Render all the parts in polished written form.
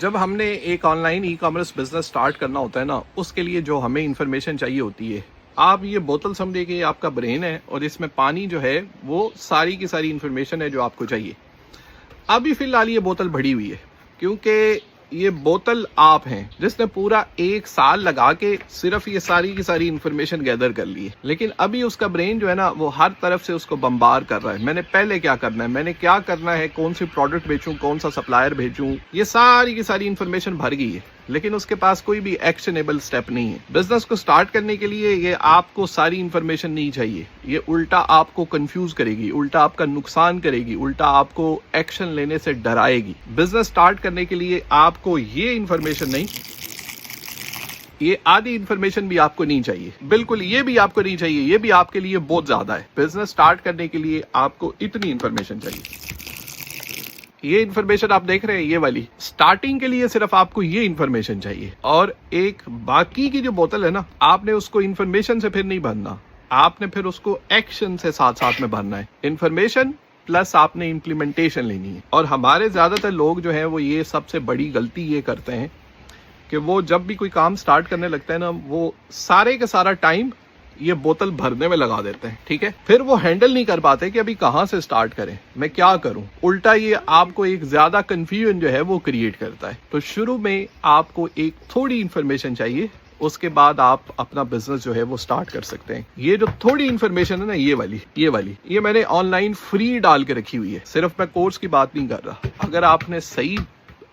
जब हमने एक online e commerce business start करना होता है ना, उसके लिए जो हमें इंफॉर्मेशन चाहिए होती है, आप ये बोतल समझिए कि ये आपका ब्रेन है और इसमें पानी जो है वो सारी की सारी इंफॉर्मेशन है जो आपको चाहिए। अभी फिलहाल ये बोतल भरी हुई है क्योंकि ये बोतल आप हैं जिसने पूरा 1 साल लगा के सिर्फ ये सारी की सारी इंफॉर्मेशन गैदर कर ली है, लेकिन अभी उसका ब्रेन जो है ना वो हर तरफ से उसको बम्बार कर रहा है। मैंने पहले क्या करना है, मैंने क्या करना है, कौन सी प्रोडक्ट बेचूं, कौन सा सप्लायर भेजूं, ये सारी की सारी इंफॉर्मेशन भर गई है, लेकिन उसके पास कोई भी एक्शनेबल स्टेप नहीं है। बिजनेस को स्टार्ट करने के लिए ये आपको सारी इंफॉर्मेशन नहीं चाहिए, ये उल्टा आपको कंफ्यूज करेगी, उल्टा आपका नुकसान करेगी, उल्टा आपको एक्शन लेने से डराएगी। बिजनेस स्टार्ट करने के लिए आपको ये इंफॉर्मेशन नहीं, ये आधी इंफॉर्मेशन भी आपको नहीं चाहिए, बिल्कुल ये भी आपको नहीं चाहिए, ये भी आपके लिए बहुत ज्यादा है। बिजनेस स्टार्ट करने के लिए आपको इतनी इंफॉर्मेशन चाहिए। ये इन्फॉर्मेशन आप देख रहे हैं, ये वाली स्टार्टिंग के लिए सिर्फ आपको ये इन्फॉर्मेशन चाहिए, और एक बाकी की जो बोतल है ना, आपने उसको इन्फॉर्मेशन से फिर नहीं भरना, आपने फिर उसको एक्शन से साथ साथ में भरना है। इन्फॉर्मेशन प्लस आपने इम्प्लीमेंटेशन लेनी है। और हमारे ज्यादातर लोग जो है वो ये सबसे बड़ी गलती ये करते हैं कि वो जब भी कोई काम स्टार्ट करने लगता है ना, वो सारे का सारा टाइम ये बोतल भरने में लगा देते हैं, ठीक है। फिर वो हैंडल नहीं कर पाते कि अभी कहां से स्टार्ट करें, मैं क्या करूं। उल्टा ये आपको एक ज्यादा कंफ्यूजन जो है वो क्रिएट करता है। तो शुरू में आपको एक थोड़ी इंफॉर्मेशन चाहिए, उसके बाद आप अपना बिजनेस जो है वो स्टार्ट कर सकते हैं। ये जो थोड़ी इंफॉर्मेशन है ना, ये मैंने ऑनलाइन फ्री डाल के रखी हुई है, सिर्फ मैं कोर्स की बात नहीं कर रहा। अगर आपने सही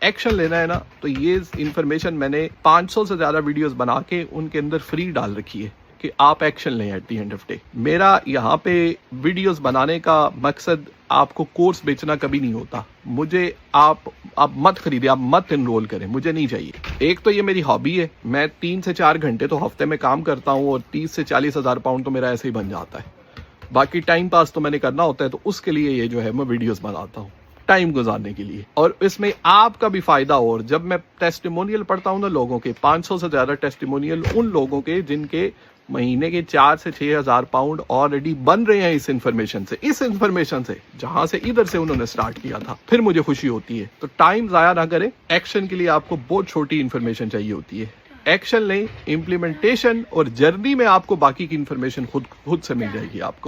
एक्शन लेना है ना, तो ये इंफॉर्मेशन मैंने 500 से ज्यादा वीडियोस बना के उनके अंदर फ्री डाल रखी है कि आप एक्शन लें at the end of day. मेरा यहाँ पे वीडियोस बनाने का मकसद आपको कोर्स बेचना कभी नहीं होता। मुझे आप मत खरीदिए, आप मत इनरोल करें, मुझे नहीं चाहिए। एक तो ये मेरी हॉबी है, मैं 3 से 4 घंटे तो हफ्ते में काम करता हूँ और 30 से 40 हज़ार पाउंड तो मेरा ऐसे ही बन जाता है। बाकी टाइम पास तो मैंने करना होता है, तो उसके लिए ये जो है मैं वीडियोस बनाता हूँ, टाइम गुजारने के लिए। और इसमें आपका भी फायदा। और जब मैं टेस्टिमोनियल पढ़ता हूँ ना लोगों के, 500 से ज्यादा टेस्टिमोनियल उन लोगों के जिनके महीने के 4 से 6 हज़ार पाउंड ऑलरेडी बन रहे हैं इस इंफॉर्मेशन से, जहां से इधर से उन्होंने स्टार्ट किया था, फिर मुझे खुशी होती है। तो टाइम जाया ना करें। एक्शन के लिए आपको बहुत छोटी इंफॉर्मेशन चाहिए होती है। एक्शन लें, इम्प्लीमेंटेशन और जर्नी में आपको बाकी की इंफॉर्मेशन खुद से मिल जाएगी आपको।